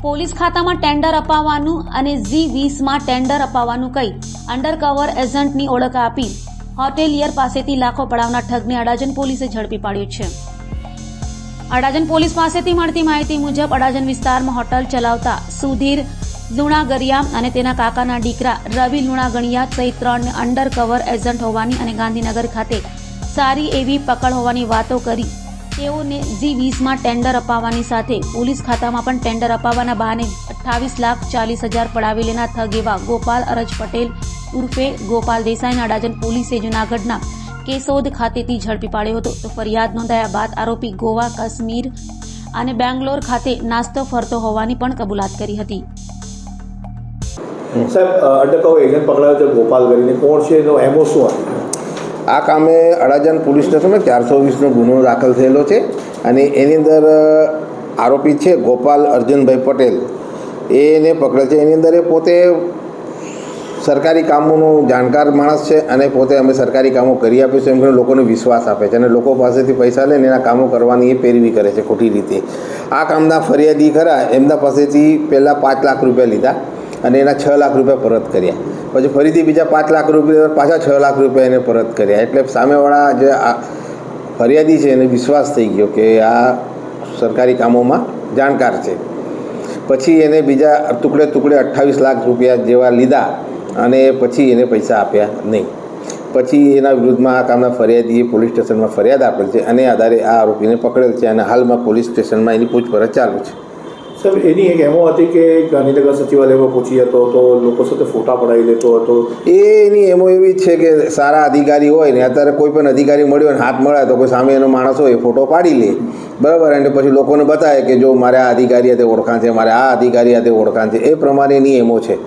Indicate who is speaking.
Speaker 1: Police ખાતામાં tender અપાવવાનું અને G20માં tender અપાવવાનું કહી અંડરકવર એજન્ટની ઓળખ આપી હોટેલિયર પાસેથી લાખો પડાવનાર ઠગને અડાજણ પોલીસે ઝડપી પાડ્યો છે। અડાજણ પોલીસ પાસેથી મળતી માહિતી મુજબ અડાજણ વિસ્તારમાં હોટલ ચલાવતા સુધીર લુણાગરિયા અને તેના કાકાના દીકરા રવિ લુણાગણિયા સહિત 3 અંડરકવર એજન્ટ હોવાની અને ગાંધીનગર ખાતે સારી એવી પકડ હોવાની વાતો કરી તેઓને G20માં ટેન્ડર અપાવવાની સાથે પોલીસ ખાતામાં પણ ટેન્ડર અપાવવાના બહાને 28,40,000 પડાવી લેનાર ઠગ એવા ગોપાલ અરજ પટેલ ઉર્ફે ગોપાલ દેસાઈને અડાજણ પોલીસે જૂનાગઢના કેશોદ ખાતેથી ઝડપી પાડ્યો હતો। તો ફરિયાદ નોંધાયા બાદ આરોપી ગોવા, કાશ્મીર અને બેંગ્લોર ખાતે નાસ્તો ફરતો હોવાની પણ કબૂલાત કરી હતી।
Speaker 2: સાહેબ, અંડરકવર એજન્ટ પકડાયો છે ગોપાલ કરીને, કોણ છે એનો એમઓ શું હતો?
Speaker 3: આ કામે અડાજણ પોલીસ સ્ટેશનમાં 420નો ગુનો દાખલ થયેલો છે અને એની અંદર આરોપી છે ગોપાલ અર્જુનભાઈ પટેલ, એને પકડેલ છે। એની અંદર એ પોતે સરકારી કામોનો જાણકાર માણસ છે અને પોતે અમે સરકારી કામો કરી આપીશું એમ કરીને લોકોને વિશ્વાસ આપે છે અને લોકો પાસેથી પૈસા લઈને એના કામો કરવાની એ પેરવી કરે છે ખોટી રીતે। આ કામના ફરિયાદી ખરા એમના પાસેથી પહેલાં 5 લાખ રૂપિયા લીધા અને એના 6 લાખ રૂપિયા પરત કર્યા, પછી ફરીથી બીજા 5 લાખ રૂપિયા પાછા 6 લાખ રૂપિયા એને પરત કર્યા। એટલે સામેવાળા જે આ ફરિયાદી છે એને વિશ્વાસ થઈ ગયો કે આ સરકારી કામોમાં જાણકાર છે। પછી એને બીજા ટુકડે 28 લાખ રૂપિયા જેવા લીધા અને પછી એને પૈસા આપ્યા નહીં। પછી એના વિરુદ્ધમાં આ કામના ફરિયાદીએ પોલીસ સ્ટેશનમાં ફરિયાદ આપેલ છે અને આધારે આ આરોપીને પકડેલ છે અને હાલમાં પોલીસ સ્ટેશનમાં એની પૂછપરછ ચાલુ છે।
Speaker 2: સાહેબ, એની એક એમઓ હતી કે ગાંધીનગર સચિવાલયમાં પહોંચી હતો તો લોકો સાથે ફોટા પડાવી લેતો હતો।
Speaker 3: એની એમો એવી જ છે કે સારા અધિકારી હોય ને અત્યારે કોઈ પણ અધિકારી મળ્યો ને હાથ મળે તો કોઈ સામે એનો માણસ હોય એ ફોટો પાડી લે, બરાબર, અને પછી લોકોને બતાવે કે જો મારે આ અધિકારી હાથે ઓળખાણ છે, મારે આ અધિકારી હાથે ઓળખાણ છે, એ પ્રમાણેની એમો છે।